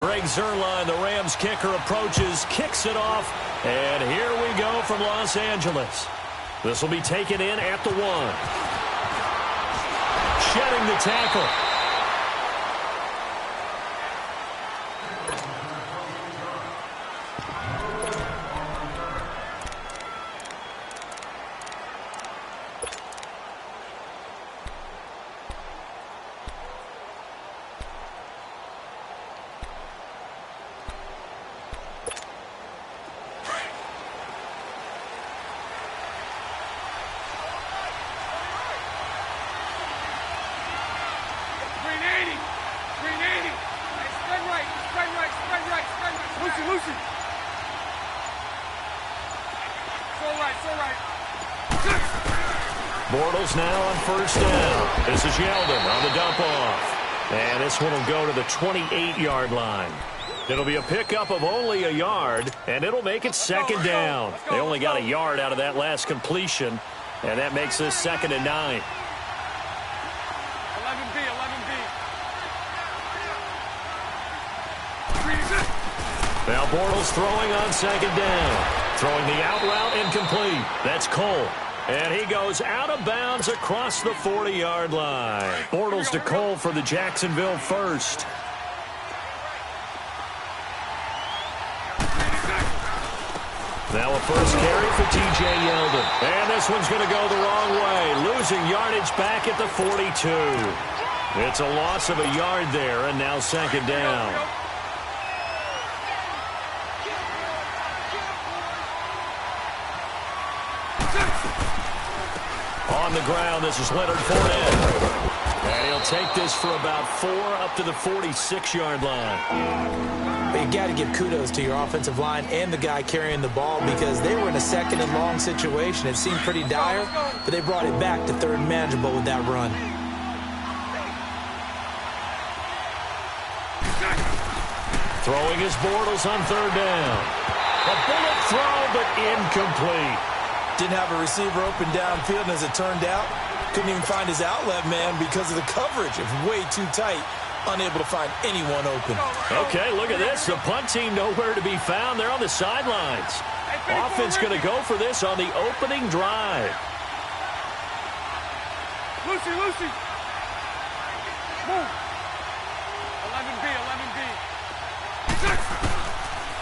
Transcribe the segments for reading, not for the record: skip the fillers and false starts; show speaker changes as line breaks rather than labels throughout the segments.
Greg Zuerlein, the Rams kicker, approaches, kicks it off, and here we go from Los Angeles. This will be taken in at the 1. Shedding the tackle. Bortles now on first down. This is Yeldon on the dump off. And this one will go to the 28-yard line. It'll be a pickup of only a yard, and it'll make it second down. They only got a yard out of that last completion, and that makes this 2nd and 9.
11B.
Now Bortles throwing on second down. Throwing the out route incomplete. That's Cole. And he goes out of bounds across the 40-yard line. Bortles to Cole for the Jacksonville first. Now a first carry for T.J. Yeldon. And this one's going to go the wrong way. Losing yardage back at the 42. It's a loss of a yard there, and now second down. On the ground, this is Leonard Fournette. And he'll take this for about 4 up to the 46-yard line.
But you got to give kudos to your offensive line and the guy carrying the ball because they were in a 2nd and long situation. It seemed pretty dire, but they brought it back to 3rd and manageable with that run.
Throwing his Bortles on 3rd down. A bullet throw, but incomplete.
Didn't have a receiver open downfield, and as it turned out, couldn't even find his outlet man because of the coverage. It was way too tight, unable to find anyone open.
Okay, look at this. The punt team nowhere to be found. They're on the sidelines. Offense going to go for this on the opening drive.
Lucy. Move. 11B.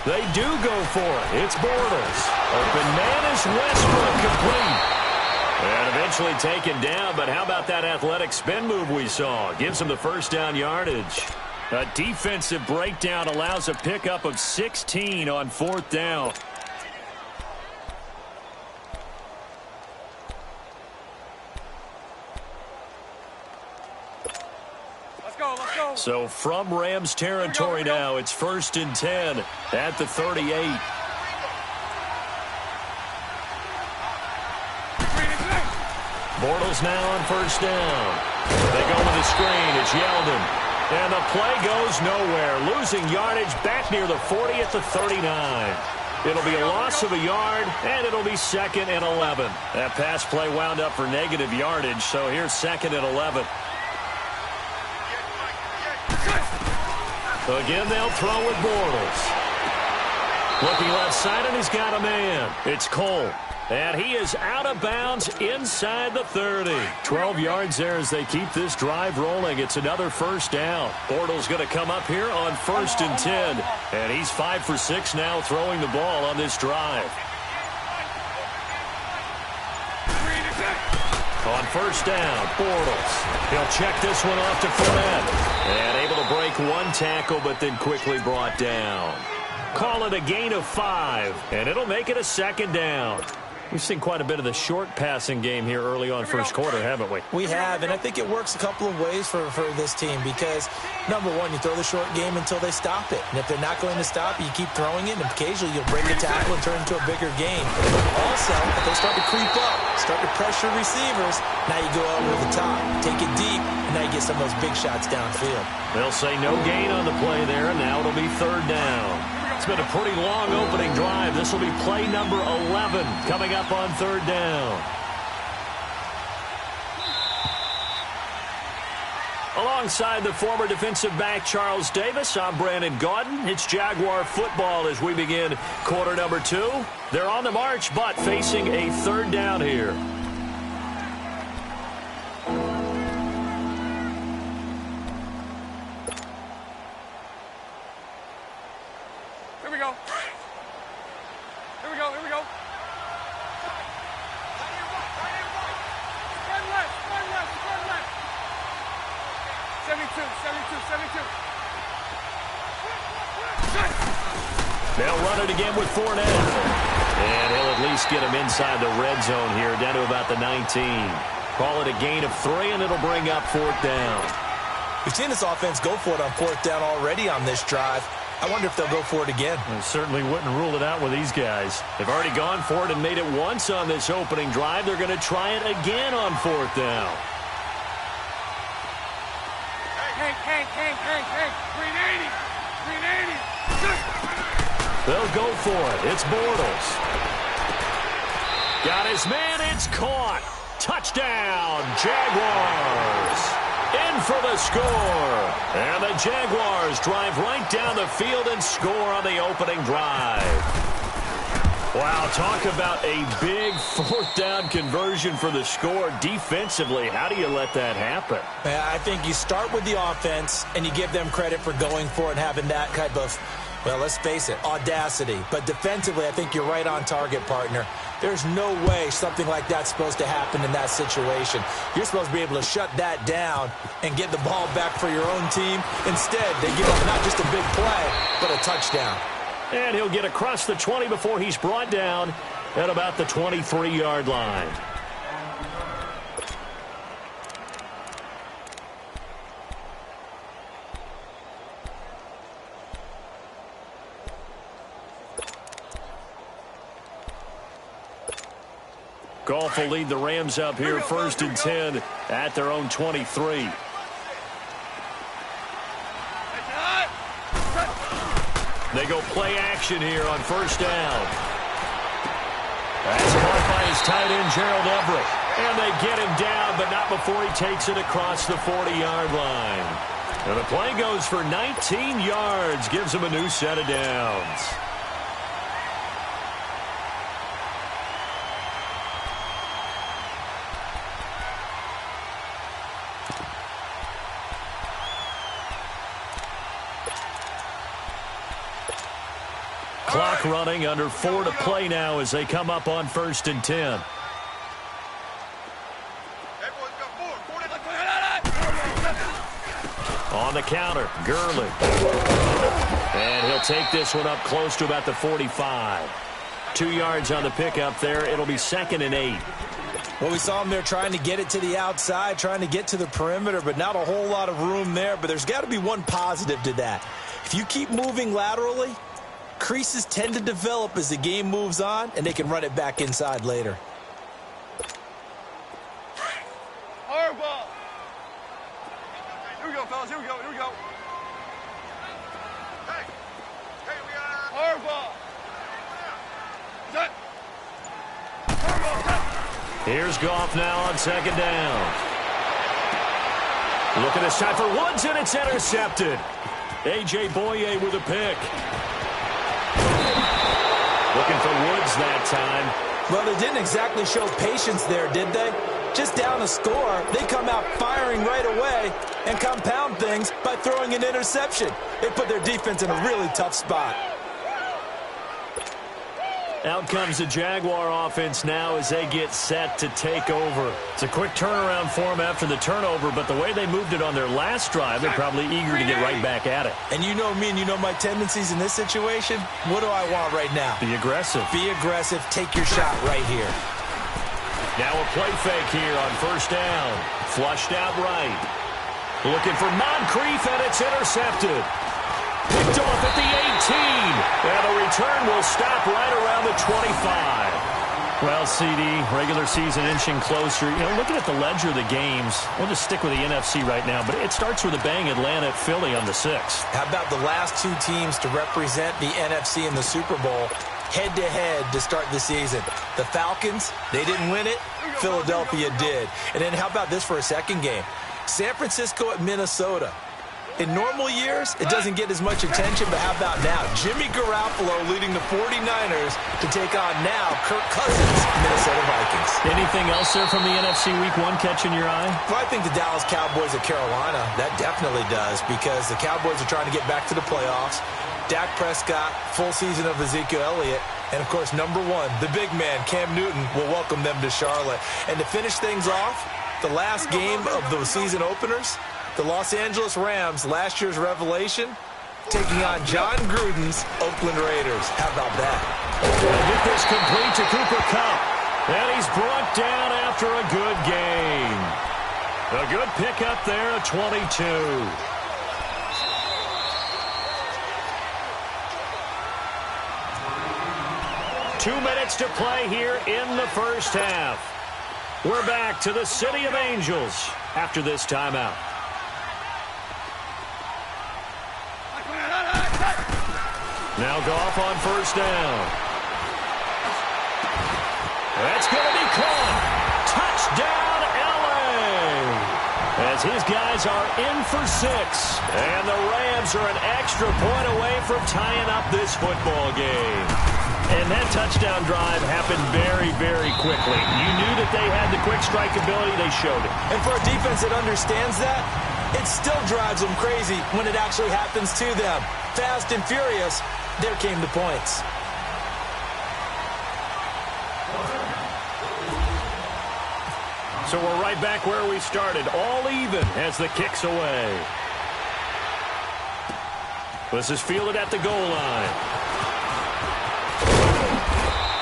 They do go for it. It's Bortles. Open man is Westbrook, complete. And eventually taken down, but how about that athletic spin move we saw? Gives him the first down yardage. A defensive breakdown allows a pickup of 16 on 4th down.
Let's go.
So from Rams territory now, it's 1st and 10 at the 38. Bortles now on first down. They go with the screen. It's Yeldon. And the play goes nowhere. Losing yardage back near the 40 at the 39. It'll be a loss of a yard, and it'll be 2nd and 11. That pass play wound up for negative yardage, so here's 2nd and 11. Again, they'll throw with Bortles. Looking left side, and he's got a man. It's Cole. And he is out of bounds inside the 30. 12 yards there as they keep this drive rolling. It's another first down. Bortles going to come up here on 1st and 10. And he's 5 for 6 now throwing the ball on this drive. On first down, Bortles. He'll check this one off to Fournette. And able to break one tackle, but then quickly brought down. Call it a gain of 5, and it'll make it a 2nd down. We've seen quite a bit of the short passing game here early on first quarter, haven't we?
We have, and I think it works a couple of ways for this team because, number one, you throw the short game until they stop it. And if they're not going to stop it, you keep throwing it, and occasionally you'll break a tackle and turn it into a bigger game. Also, if they start to creep up, start to pressure receivers, now you go over the top, take it deep, and now you get some of those big shots downfield.
They'll say no gain on the play there, and now it'll be 3rd down. It's been a pretty long opening drive. This will be play number 11 coming up on 3rd down. Alongside the former defensive back Charles Davis, I'm Brandon Gaudin. It's Jaguar football as we begin quarter number 2. They're on the march, but facing a third down here.
Here we go. Here we go. Here we go. Spread left. Spread left. Spread left. 72. 72. 72.
They'll run it again with Fournette. And he'll at least get him inside the red zone here, down to about the 19. Call it a gain of 3, and it'll bring up 4th down.
We've seen this offense go for it on 4th down already on this drive. I wonder if they'll go for it again.
I certainly wouldn't rule it out with these guys. They've already gone for it and made it once on this opening drive. They're going to try it again on 4th down.
Hank. 380. 380.
They'll go for it. It's Bortles. Got his man. It's caught. Touchdown, Jaguars. In for the score. And the Jaguars drive right down the field and score on the opening drive. Wow, talk about a big 4th down conversion for the score defensively. How do you let that happen?
I think you start with the offense and you give them credit for going for it and having that type of, well, let's face it, audacity. But defensively, I think you're right on target, partner. There's no way something like that's supposed to happen in that situation. You're supposed to be able to shut that down and get the ball back for your own team. Instead, they give up not just a big play, but a touchdown.
And he'll get across the 20 before he's brought down at about the 23-yard line. Goff will lead the Rams up here, 1st and 10 at their own 23. They go play action here on 1st down. That's caught by his tight end, Gerald Everett. And they get him down, but not before he takes it across the 40-yard line. And the play goes for 19 yards, gives him a new set of downs. Clock running, under 4 to play now as they come up on 1st and 10. On the counter, Gurley. And he'll take this one up close to about the 45. 2 yards on the pickup there. It'll be 2nd and 8.
Well, we saw him there trying to get it to the outside, trying to get to the perimeter, but not a whole lot of room there. But there's got to be one positive to that. If you keep moving laterally, creases tend to develop as the game moves on, and they can run it back inside later.
Hard ball. Here we go, fellas. Here we go. Hey, we got hard ball. Set. Hard ball, set.
Here's Goff now on 2nd down. Looking this time for Woods, and it's intercepted. A.J. Boye with a pick. Looking for Woods that time.
Well, they didn't exactly show patience there, did they? Just down a score, they come out firing right away and compound things by throwing an interception. They put their defense in a really tough spot.
Out comes the Jaguar offense now as they get set to take over. It's a quick turnaround for them after the turnover, but the way they moved it on their last drive, they're probably eager to get right back at it.
And you know me and you know my tendencies in this situation. What do I want right now?
Be aggressive.
Be aggressive. Take your shot right here.
Now a play fake here on 1st down. Flushed out right. Looking for Moncrief, and it's intercepted. Picked off at the 18. And the return will stop right around the 25. Well, CD, regular season inching closer. You know, looking at the ledger of the games, we'll just stick with the NFC right now, but it starts with a bang, Atlanta at Philly on the 6th.
How about the last 2 teams to represent the NFC in the Super Bowl head-to-head to start the season? The Falcons, they didn't win it. Philadelphia did. And then how about this for a second game? San Francisco at Minnesota. In normal years, it doesn't get as much attention, but how about now? Jimmy Garoppolo leading the 49ers to take on now Kirk Cousins' Minnesota Vikings.
Anything else there from the NFC Week 1 catching your eye?
Well, I think the Dallas Cowboys at Carolina, that definitely does, because the Cowboys are trying to get back to the playoffs. Dak Prescott, full season of Ezekiel Elliott, and, of course, number one, the big man, Cam Newton, will welcome them to Charlotte. And to finish things off, the last game of the season openers, the Los Angeles Rams, last year's revelation, taking on John Gruden's Oakland Raiders. How about that?
They'll get this complete to Cooper Kupp. And he's brought down after a good game. A good pickup there at 22. Two minutes to play here in the first half. We're back to the City of Angels after this timeout. Now Goff on first down. That's going to be caught. Touchdown, L.A. As his guys are in for 6. And the Rams are an extra point away from tying up this football game. And that touchdown drive happened very, very quickly. You knew that they had the quick strike ability. They showed it.
And for a defense that understands that, it still drives them crazy when it actually happens to them. Fast and furious, there came the points.
So we're right back where we started, all even as the kick's away. This is fielded at the goal line.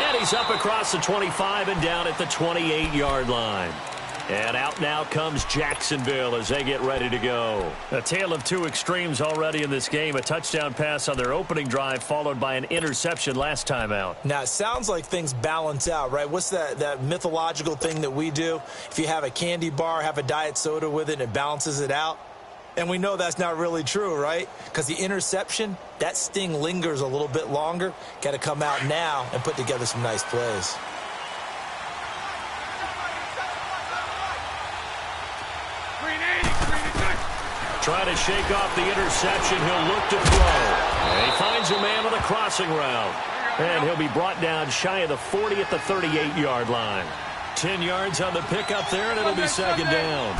And he's up across the 25 and down at the 28-yard line. And out now comes Jacksonville as they get ready to go. A tale of two extremes already in this game. A touchdown pass on their opening drive followed by an interception last time out.
Now, it sounds like things balance out, right? What's that mythological thing that we do? If you have a candy bar, have a diet soda with it, and it balances it out. And we know that's not really true, right? Because the interception, that sting lingers a little bit longer. Got to come out now and put together some nice plays.
Trying to shake off the interception. He'll look to throw. And he finds a man on the crossing route. And he'll be brought down shy of the 40 at the 38-yard line. 10 yards on the pickup there, and it'll be second down.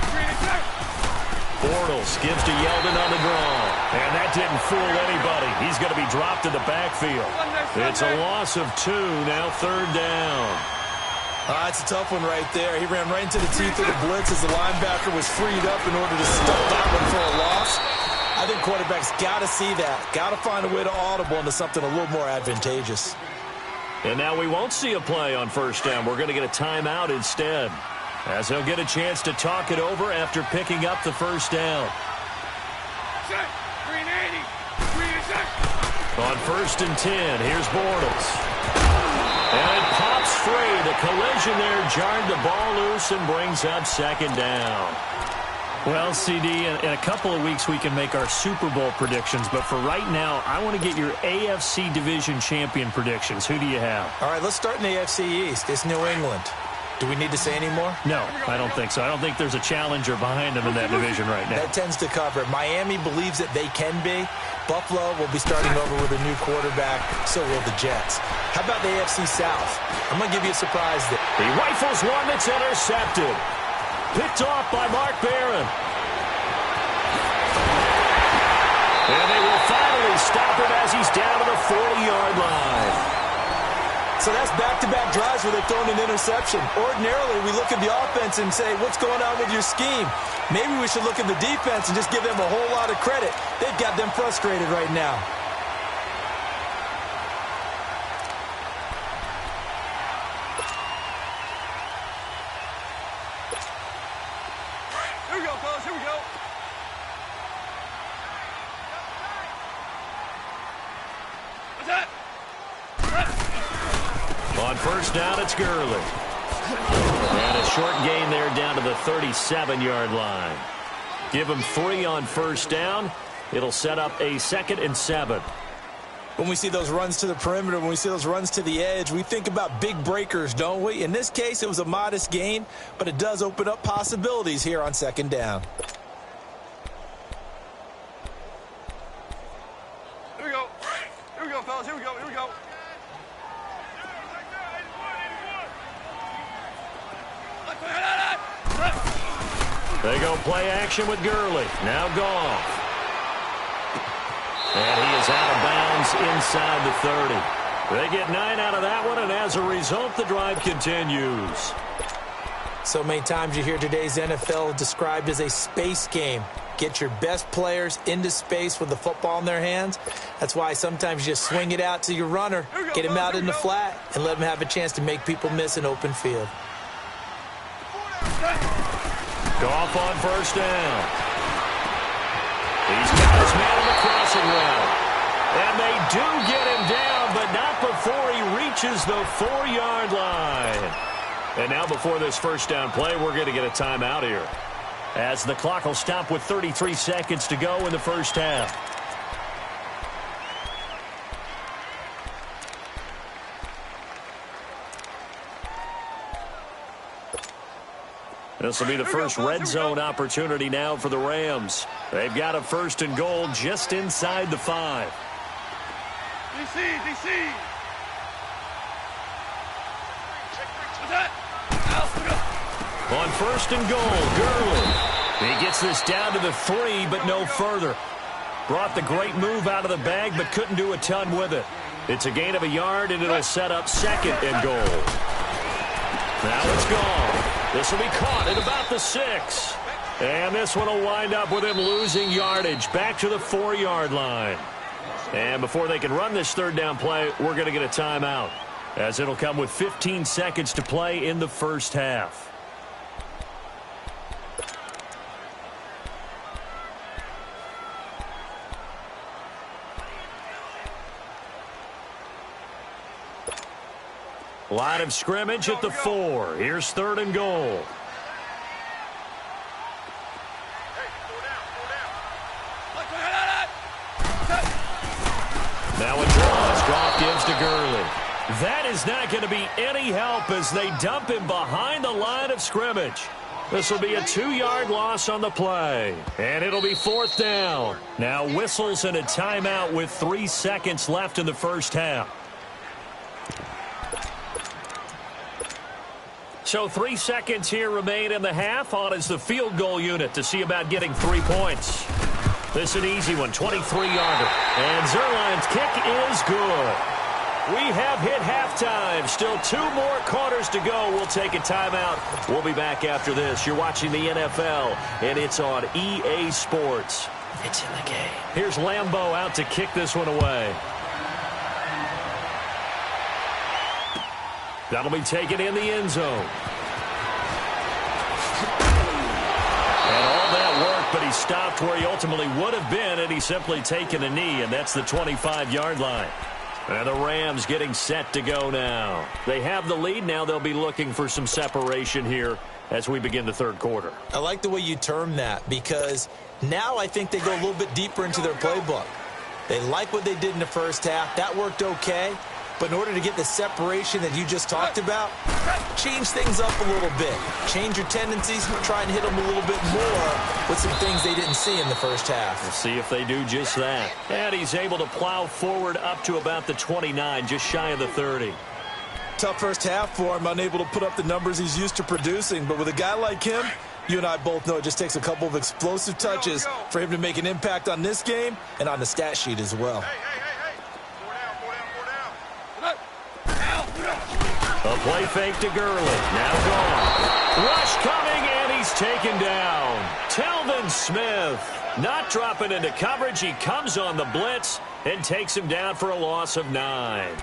Bortles gives to Yeldon on the draw. And that didn't fool anybody. He's going to be dropped in the backfield. It's a loss of 2, now third down.
That's a tough one right there. He ran right into the teeth of the blitz as the linebacker was freed up in order to stop that one for a loss. I think quarterbacks got to see that. Got to find a way to audible into something a little more advantageous.
And now we won't see a play on first down. We're going to get a timeout instead, as he'll get a chance to talk it over after picking up the first down. On first and 10, here's Bortles. And it pops free. The collision there jarred the ball loose and brings up second down. Well, CD, in a couple of weeks we can make our Super Bowl predictions, but for right now, I want to get your AFC Division Champion predictions. Who do you have?
All right, let's start in the AFC East. It's New England. Do we need to say any more?
No, I don't think so. I don't think there's a challenger behind them in that division right now.
That tends to cover it. Miami believes that they can be. Buffalo will be starting over with a new quarterback. So will the Jets. How about the AFC South? I'm going to give you a surprise there.
He rifles one that's intercepted. Picked off by Mark Barron. And they will finally stop him as he's down to the 40-yard line.
So that's back-to-back drives where they've thrown an interception. Ordinarily, we look at the offense and say, what's going on with your scheme? Maybe we should look at the defense and just give them a whole lot of credit. They've got them frustrated right now.
Here we go, fellas. Here we go. What's that?
On first down, it's Gurley. And a short gain there down to the 37-yard line. Give him 3 on first down. It'll set up a 2nd and 7.
When we see those runs to the perimeter, when we see those runs to the edge, we think about big breakers, don't we? In this case, it was a modest gain, but it does open up possibilities here on second down.
Here we go. Here we go, fellas. Here we go. Here we go.
They go play action with Gurley. Now Goff. And he is out of bounds inside the 30. They get 9 out of that one, and as a result, the drive continues.
So many times you hear today's NFL described as a space game. Get your best players into space with the football in their hands. That's why sometimes you just swing it out to your runner, get him out in the flat, and let him have a chance to make people miss an open field.
Goff on first down. He's got his man on the crossing route. And they do get him down, but not before he reaches the 4-yard line. And now before this first down play, we're going to get a timeout here, as the clock will stop with 33 seconds to go in the first half. This will be the first red zone opportunity now for the Rams. They've got a first and goal just inside the 5.
DC.
On first and goal, Gurley. He gets this down to the 3, but no further. Brought the great move out of the bag, but couldn't do a ton with it. It's a gain of a yard, and it'll set up second and goal. Now it's gone. This will be caught at about the 6. And this one will wind up with him losing yardage back to the 4-yard line. And before they can run this third down play, we're going to get a timeout, as it'll come with 15 seconds to play in the first half. Line of scrimmage at the 4. Here's third and goal. Now a draw. Goff gives to Gurley. That is not going to be any help as they dump him behind the line of scrimmage. This will be a 2-yard loss on the play, and it'll be fourth down. Now whistles and a timeout with 3 seconds left in the first half. So 3 seconds here remain in the half. On is the field goal unit to see about getting 3 points. This is an easy one, 23-yarder. And Zuerlein's kick is good. We have hit halftime. Still 2 more quarters to go. We'll take a timeout. We'll be back after this. You're watching the NFL, and it's on EA Sports. It's in the game. Here's Lambeau out to kick this one away. That'll be taken in the end zone. And all that work, but he stopped where he ultimately would have been, and he's simply taken a knee, and that's the 25-yard line. And the Rams getting set to go now. They have the lead. Now they'll be looking for some separation here as we begin the third quarter.
I like the way you term that, because now I think they go a little bit deeper into their playbook. They like what they did in the first half. That worked okay. But in order to get the separation that you just talked about, change things up a little bit. Change your tendencies, try and hit them a little bit more with some things they didn't see in the first half.
We'll see if they do just that. And he's able to plow forward up to about the 29, just shy of the 30.
Tough first half for him, unable to put up the numbers he's used to producing. But with a guy like him, you and I both know it just takes a couple of explosive touches for him to make an impact on this game and on the stat sheet as well.
A play fake to Gurley. Now gone. Rush coming, and he's taken down. Telvin Smith not dropping into coverage. He comes on the blitz and takes him down for a loss of 9.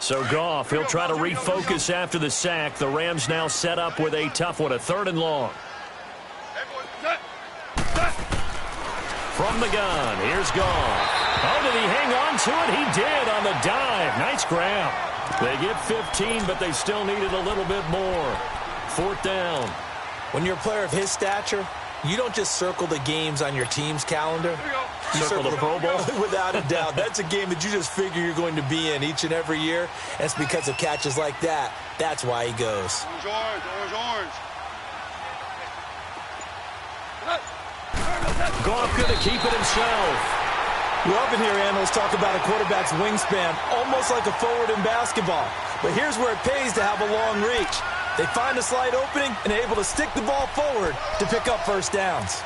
So Goff, he'll try to refocus after the sack. The Rams now set up with a tough one, a 3rd and long. From the gun, here's Goff. Oh, did he hang on to it? He did on the dive. Nice grab. They get 15, but they still needed a little bit more. 4th down.
When you're a player of his stature, You don't just circle the games on your team's calendar. You
Circle the Pro Bowl?
Without a doubt. That's a game that you just figure you're going to be in each and every year. And it's because of catches like that. That's why he goes.
Orange.
Goff going to keep it himself.
You often hear analysts talk about a quarterback's wingspan, almost like a forward in basketball. But here's where it pays to have a long reach. They find a slight opening and are able to stick the ball forward to pick up first downs.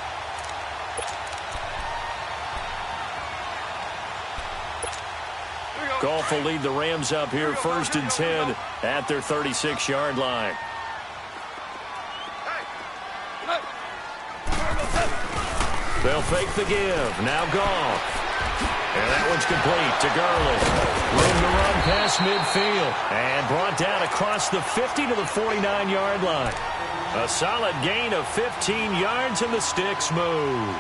Goff will lead the Rams up here 1st and 10 at their 36-yard line. They'll fake the give. Now Goff. And that one's complete to Gurley. Room to run past midfield. And brought down across the 50 to the 49-yard line. A solid gain of 15 yards and the sticks move.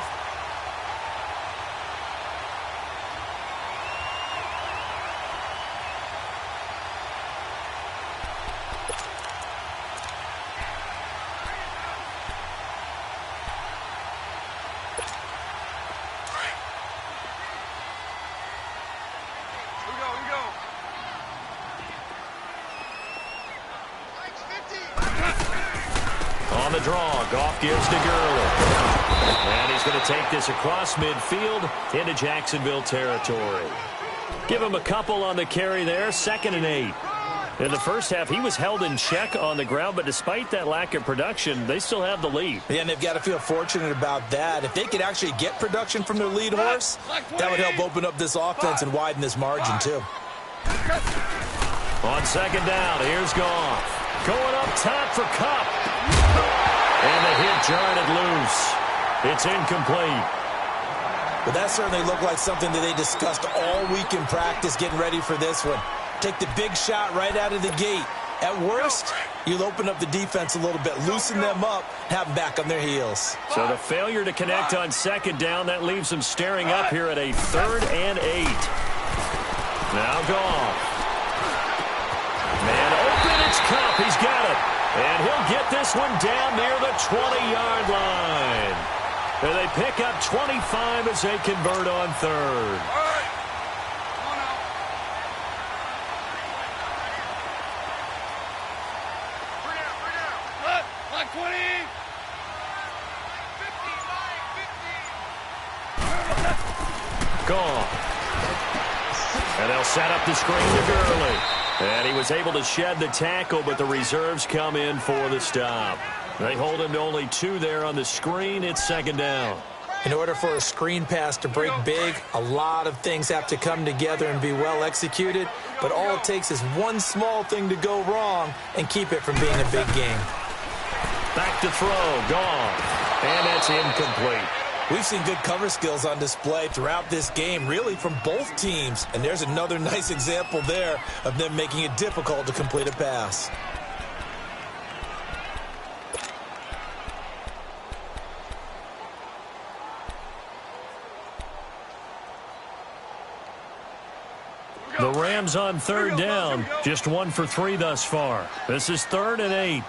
On the draw, Goff gives to Gurley. And he's going to take this across midfield into Jacksonville territory. Give him a couple on the carry there, 2nd and 8. In the first half, he was held in check on the ground, but despite that lack of production, they still have the lead.
Yeah, and they've got to feel fortunate about that. If they could actually get production from their lead horse, that would help open up this offense and widen this margin, too.
On 2nd down, here's Goff. Going up top for Kupp. And the hit jarred it loose. It's incomplete.
But that certainly looked like something that they discussed all week in practice getting ready for this one. Take the big shot right out of the gate. At worst, you'll open up the defense a little bit, loosen them up, have them back on their heels.
So the failure to connect on 2nd down, that leaves them staring up here at a 3rd and 8. Now Goff. Man open, it's Kupp. He's got it. And he'll get this one down near the 20-yard line. And they pick up 25 as they convert on 3rd. Gone. And they'll set up the screen to Gurley. And he was able to shed the tackle, but the reserves come in for the stop. They hold him to only 2 there on the screen. It's 2nd down.
In order for a screen pass to break big, a lot of things have to come together and be well executed. But all it takes is one small thing to go wrong and keep it from being a big game.
Back to throw. Gone. And that's incomplete.
We've seen good cover skills on display throughout this game, really from both teams. And there's another nice example there of them making it difficult to complete a pass.
The Rams on 3rd down, just 1 for 3 thus far. This is 3rd and 8.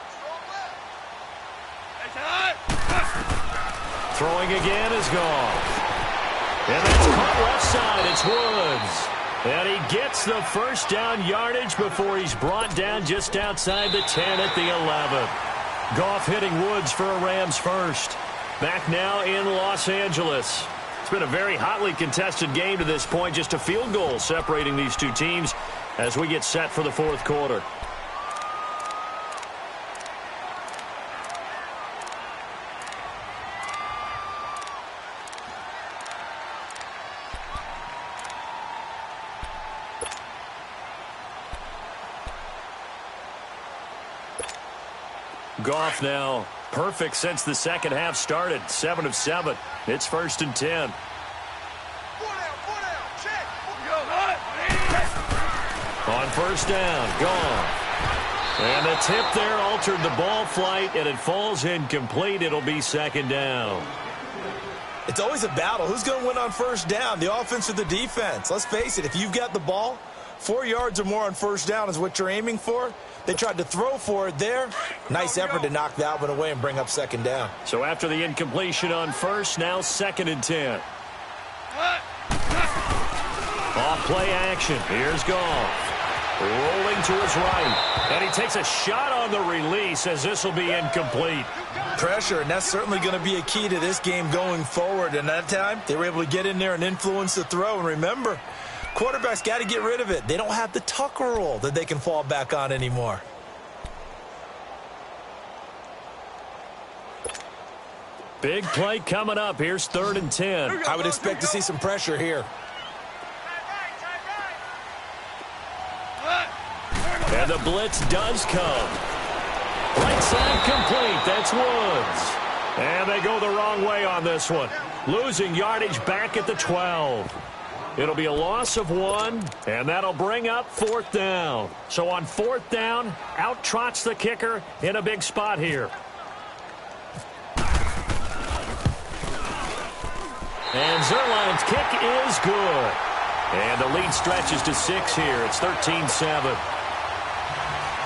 Throwing again is Goff. And that's caught left side. It's Woods. And he gets the first down yardage before he's brought down just outside the 10 at the 11. Goff hitting Woods for a Rams first. Back now in Los Angeles. It's been a very hotly contested game to this point. Just a field goal separating these two teams as we get set for the 4th quarter. Goff now perfect since the second half started. 7 of 7. It's 1st and 10. On 1st down, Goff. And the tip there altered the ball flight, and it falls incomplete. It'll be 2nd down.
It's always a battle. Who's going to win on 1st down, the offense or the defense? Let's face it, if you've got the ball, 4 yards or more on first down is what you're aiming for. They tried to throw for it there. Nice effort to knock that one away and bring up second down.
So after the incompletion on first, now 2nd and 10. Off play action. Here's Goff. Rolling to his right. And he takes a shot on the release as this will be incomplete.
Pressure, and that's certainly going to be a key to this game going forward. And that time, they were able to get in there and influence the throw. And remember, quarterbacks got to get rid of it. They don't have the Tucker rule that they can fall back on anymore.
Big play coming up. Here's 3rd and 10.
I would expect to see some pressure here.
And the blitz does come. Right side complete. That's Woods. And they go the wrong way on this one. Losing yardage back at the 12. It'll be a loss of 1, and that'll bring up 4th down. So on 4th down, out trots the kicker in a big spot here. And Zerline's kick is good. And the lead stretches to 6 here. It's 13-7.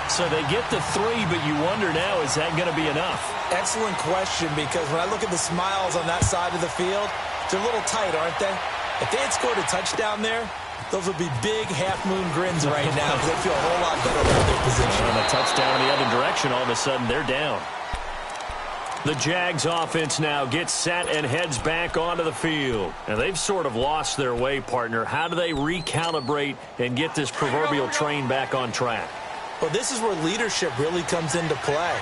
So they get to 3, but you wonder now, is that going to be enough?
Excellent question, because when I look at the smiles on that side of the field, they're a little tight, aren't they? If they had scored a touchdown there, those would be big half-moon grins right now because they feel a whole lot better about their position.
And a touchdown in the other direction, all of a sudden they're down. The Jags offense now gets set and heads back onto the field. And they've sort of lost their way, partner. How do they recalibrate and get this proverbial train back on track?
Well, this is where leadership really comes into play.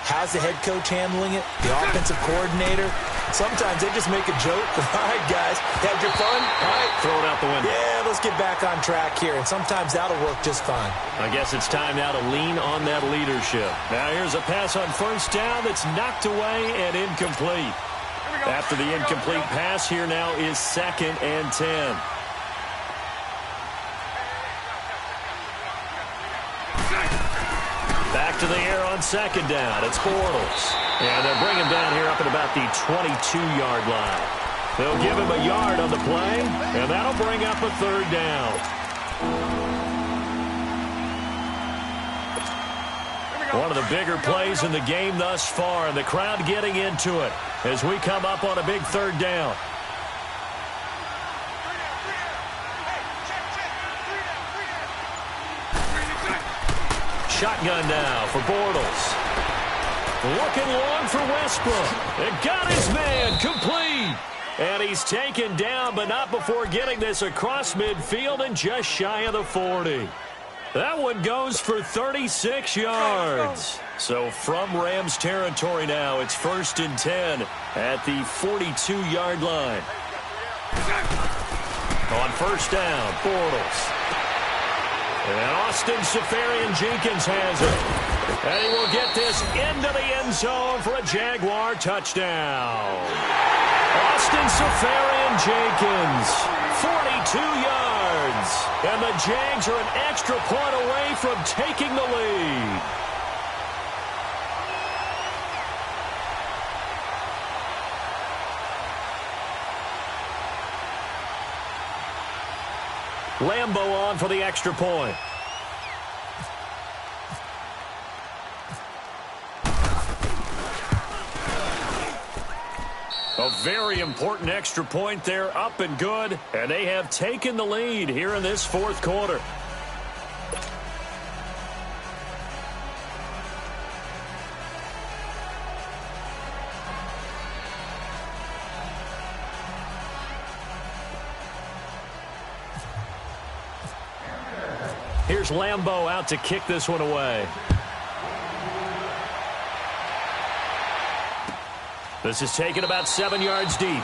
How's the head coach handling it? The offensive coordinator? Sometimes they just make a joke. All right, guys, had your fun? All right.
Throw it out the window.
Yeah, let's get back on track here. And sometimes that'll work just fine.
I guess it's time now to lean on that leadership. Now here's a pass on first down that's knocked away and incomplete. After the incomplete pass, here now is 2nd and 10. Back to the air on 2nd down. It's Bortles. And they'll bring him down here up at about the 22-yard line. They'll give him a yard on the play, and that'll bring up a 3rd down. One of the bigger plays in the game thus far, and the crowd getting into it as we come up on a big 3rd down. Shotgun now for Bortles. Looking long for Westbrook. And got his man complete. And he's taken down, but not before getting this across midfield and just shy of the 40. That one goes for 36 yards. So from Rams territory now, it's 1st and 10 at the 42-yard line. On first down, Bortles. And Austin Safarian-Jenkins has it. And he will get this into the end zone for a Jaguar touchdown. Austin Safarian-Jenkins, 42 yards. And the Jags are an extra point away from taking the lead. Lambo on for the extra point. A very important extra point there, up and good. And they have taken the lead here in this 4th quarter. Here's Lambo out to kick this one away. This is taken about 7 yards deep.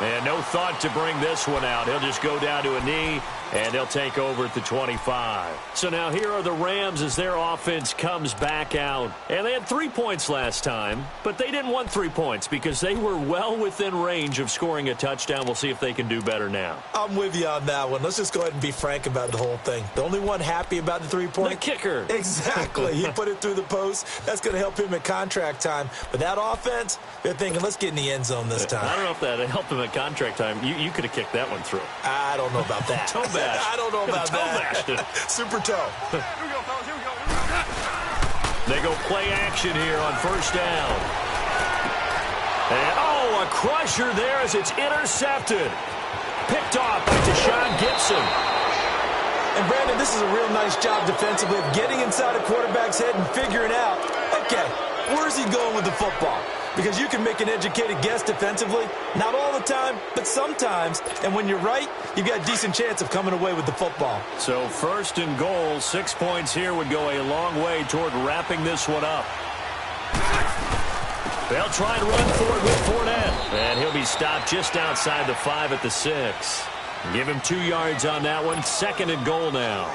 And no thought to bring this one out. He'll just go down to a knee, and they'll take over at the 25. So now here are the Rams as their offense comes back out. And they had 3 points last time, but they didn't want 3 points because they were well within range of scoring a touchdown. We'll see if they can do better now.
I'm with you on that one. Let's just go ahead and be frank about the whole thing. The only one happy about the 3-point?
The kicker.
Exactly. He put it through the post. That's going to help him at contract time. But that offense, they're thinking, let's get in the end zone this time.
I don't know if that helped him at contract time. You could have kicked that one through.
I don't know about that.
Don't mash.
I don't know about that. Super toe.
Here we go, fellas. Here we go. Here we go.
They go play action here on first down. And, oh, a crusher there as it's intercepted. Picked off by Deshaun Gibson.
And, Brandon, this is a real nice job defensively of getting inside a quarterback's head and figuring out, okay, where's he going with the football? Because you can make an educated guess defensively. Not all the time, but sometimes. And when you're right, you've got a decent chance of coming away with the football.
So first and goal, 6 points here would go a long way toward wrapping this one up. They'll try and run for it with Fournette. And he'll be stopped just outside the 5 at the 6. Give him 2 yards on that one. Second and goal now.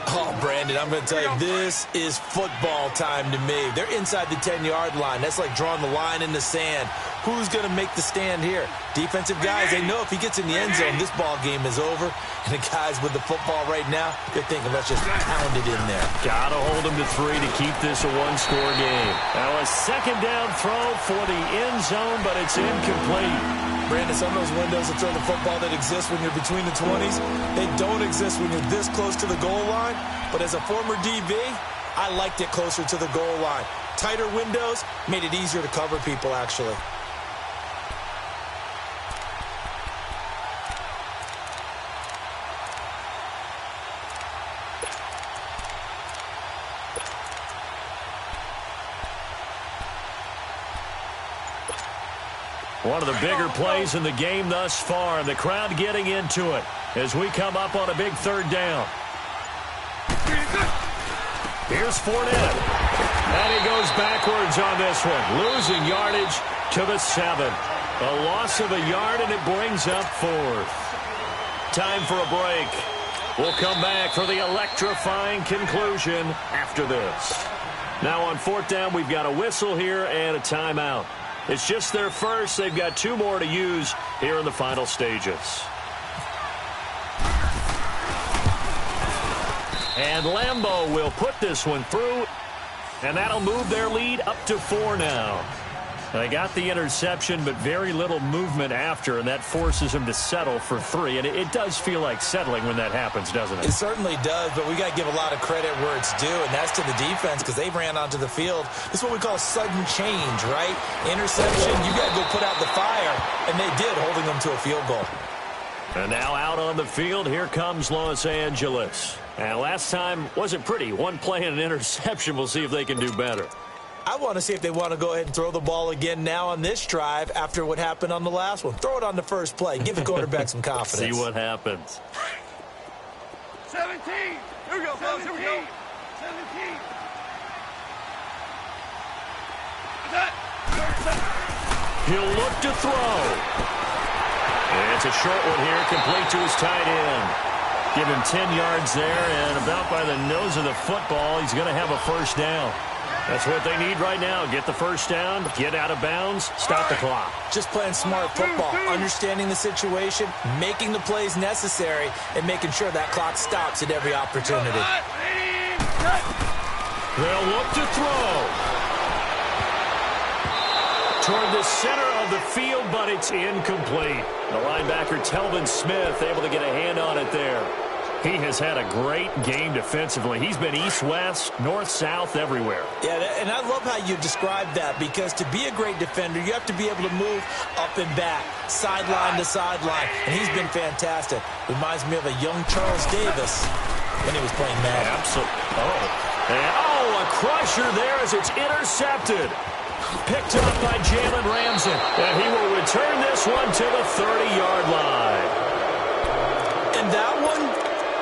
Oh, Brandon, I'm going to tell you, this is football time to me. They're inside the 10-yard line. That's like drawing the line in the sand. Who's going to make the stand here? Defensive guys, they know if he gets in the end zone, this ball game is over. And the guys with the football right now, they're thinking, let's just pound it in there.
Got to hold him to 3 to keep this a one-score game. Now a second down throw for the end zone, but it's incomplete.
Brandon, some of those windows that throw the football that exist when you're between the 20s, they don't exist when you're this close to the goal line. But as a former DB, I liked it closer to the goal line. Tighter windows made it easier to cover people, actually.
One of the bigger plays in the game thus far, and the crowd getting into it as we come up on a big third down. Here's Fournette. And he goes backwards on this one, losing yardage to the 7. A loss of a yard, and it brings up 4th. Time for a break. We'll come back for the electrifying conclusion after this. Now on 4th down, we've got a whistle here and a timeout. It's just their first. They've got 2 more to use here in the final stages. And Lambeau will put this one through, and that'll move their lead up to 4 now. They got the interception, but very little movement after, and that forces them to settle for 3. And it does feel like settling when that happens, doesn't it?
It certainly does, but we got to give a lot of credit where it's due, and that's to the defense because they ran onto the field. This is what we call sudden change, right? Interception, you got to go put out the fire, and they did, holding them to a field goal.
And now out on the field, here comes Los Angeles. And last time wasn't pretty. One play and an interception. We'll see if they can do better.
I want to see if they want to go ahead and throw the ball again now on this drive after what happened on the last one. Throw it on the first play. Give the quarterback some confidence.
See what happens.
17. Here we go, fellas. Here we go. 17.
He'll look to throw. And it's a short one here, complete to his tight end. Give him 10 yards there, and about by the nose of the football, he's going to have a first down. That's what they need right now. Get the first down, get out of bounds, stop the clock.
Just playing smart football, understanding the situation, making the plays necessary, and making sure that clock stops at every opportunity.
They'll look to throw. Toward the center of the field, but it's incomplete. The linebacker, Telvin Smith, able to get a hand on it there. He has had a great game defensively. He's been east-west, north-south, everywhere.
Yeah, and I love how you described that because to be a great defender, you have to be able to move up and back, sideline to sideline, and he's been fantastic. Reminds me of a young Charles Davis when he was playing Madden.
Absolutely. Oh, a crusher there as it's intercepted. Picked up by Jalen Ramsey, and he will return this one to the 30-yard line.
And that one,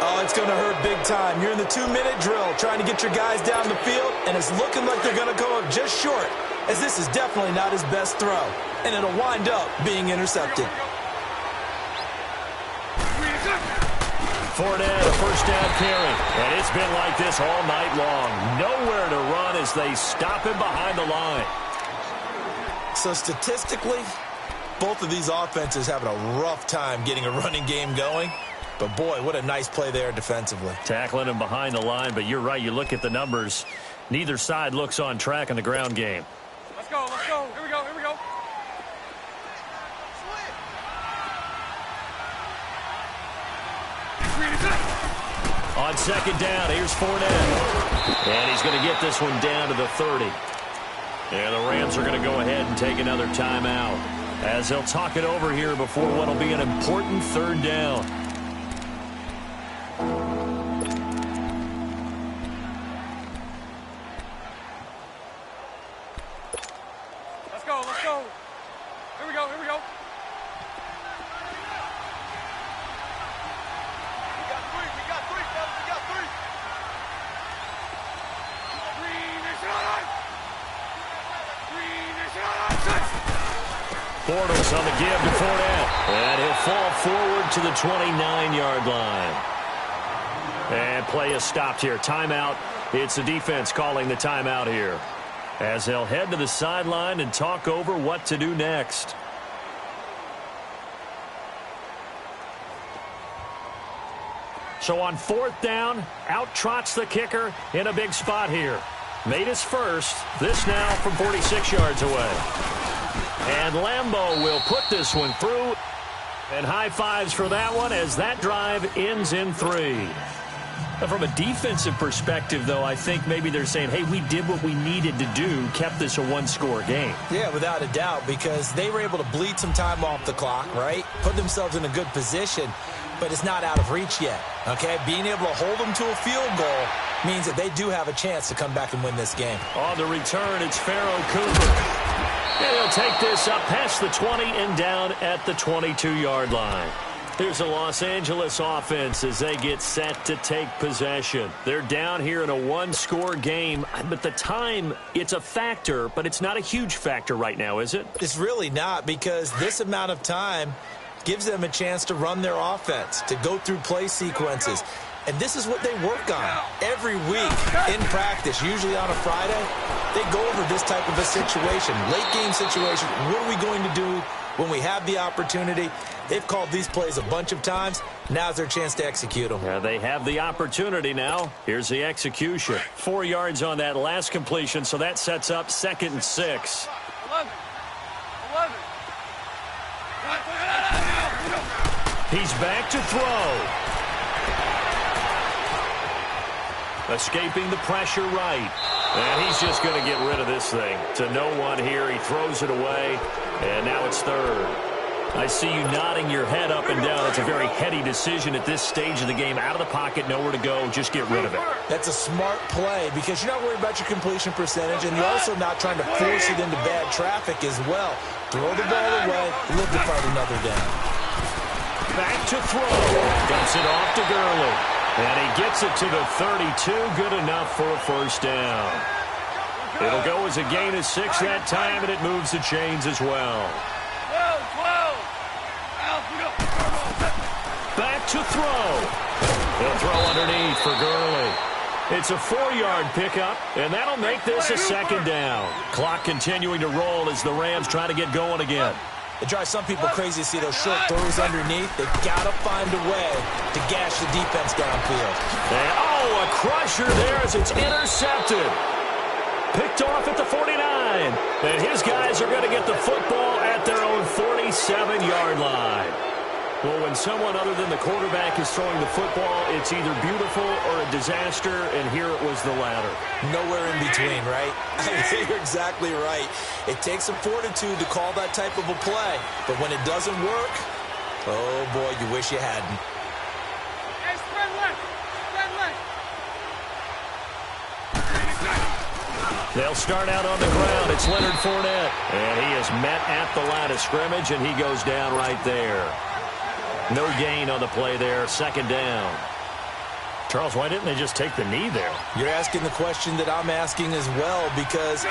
oh, it's going to hurt big time. You're in the 2-minute drill trying to get your guys down the field, and it's looking like they're going to come up just short, as this is definitely not his best throw, and it'll wind up being intercepted.
Fournette, a first down carry, and it's been like this all night long. Nowhere to run as they stop him behind the line.
So statistically, both of these offenses having a rough time getting a running game going. But, boy, what a nice play there defensively.
Tackling him behind the line, but you're right. You look at the numbers. Neither side looks on track in the ground game.
Let's go, let's go. Here we go, here we go.
On second down, here's Fournette. And he's going to get this one down to the 30. And the Rams are going to go ahead and take another timeout as they'll talk it over here before what will be an important third down.
Let's go, let's go. Here we go, here we go. We got three, fellas, we got three.
Bortles on the give to Fournette. And he'll fall forward to the 29-yard line. And play is stopped here. Timeout. It's the defense calling the timeout here, as they'll head to the sideline and talk over what to do next. So on fourth down, out trots the kicker in a big spot here. Made his first. This now from 46 yards away. And Lambeau will put this one through. And high fives for that one as that drive ends in 3. From a defensive perspective, though, I think maybe they're saying, hey, we did what we needed to do, kept this a one-score game.
Yeah, without a doubt, because they were able to bleed some time off the clock, right? Put themselves in a good position, but it's not out of reach yet, okay? Being able to hold them to a field goal means that they do have a chance to come back and win this game.
On the return, it's Pharaoh Cooper. And he'll take this up past the 20 and down at the 22-yard line. Here's the Los Angeles offense as they get set to take possession. They're down here in a one-score game, but the time, it's a factor, but it's not a huge factor right now, is it?
It's really not, because this amount of time gives them a chance to run their offense, to go through play sequences. And this is what they work on every week in practice, usually on a Friday. They go over this type of a situation, late-game situation. What are we going to do when we have the opportunity? They've called these plays a bunch of times. Now's their chance to execute them.
Yeah, they have the opportunity now. Here's the execution. 4 yards on that last completion, so that sets up 2nd and 6.
11.
He's back to throw. Escaping the pressure right. And he's just going to get rid of this thing. To no one here. He throws it away. And now it's 3rd. I see you nodding your head up and down. It's a very heady decision at this stage of the game. Out of the pocket, nowhere to go. Just get rid of it.
That's a smart play because you're not worried about your completion percentage, and you're also not trying to force it into bad traffic as well. Throw the ball away, live to fight another down.
Back to throw. Dumps it off to Gurley. And he gets it to the 32. Good enough for a first down. It'll go as a gain of 6 that time, and it moves the chains as well. Back to throw. He'll throw underneath for Gurley. It's a 4-yard pickup, and that'll make this a 2nd down. Clock continuing to roll as the Rams try to get going again.
It drives some people crazy to see those short throws underneath. They've got to find a way to gash the defense downfield.
And, a crusher there as it's intercepted. Picked off at the 49. And his guys are going to get the football at their own 47-yard line. Well, when someone other than the quarterback is throwing the football, it's either beautiful or a disaster, and here it was the latter.
Nowhere in between, right? You're exactly right. It takes some fortitude to call that type of a play, but when it doesn't work, oh boy, you wish you hadn't.
Hey, spread left.
They'll start out on the ground. It's Leonard Fournette, and he is met at the line of scrimmage, and he goes down right there. No gain on the play there. 2nd down. Charles, why didn't they just take the knee there?
You're asking the question that I'm asking as well, because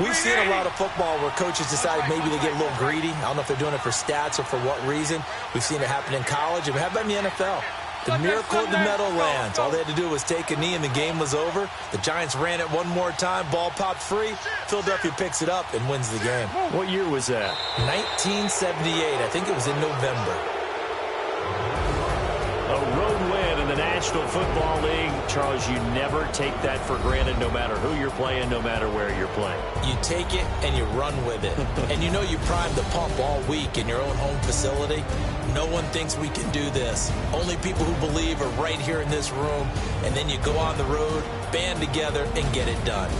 we've seen a lot of football where coaches decide maybe they get a little greedy. I don't know if they're doing it for stats or for what reason. We've seen it happen in college, and how about in the NFL? The miracle of the Meadowlands. All they had to do was take a knee, and the game was over. The Giants ran it one more time. Ball popped free. Philadelphia picks it up and wins the game.
What year was that?
1978. I think it was in November.
A road win in the National Football League. Charles, you never take that for granted no matter who you're playing, no matter where you're playing.
You take it and you run with it. And you know you primed the pump all week in your own home facility. No one thinks we can do this. Only people who believe are right here in this room. And then you go on the road, band together, and get it done.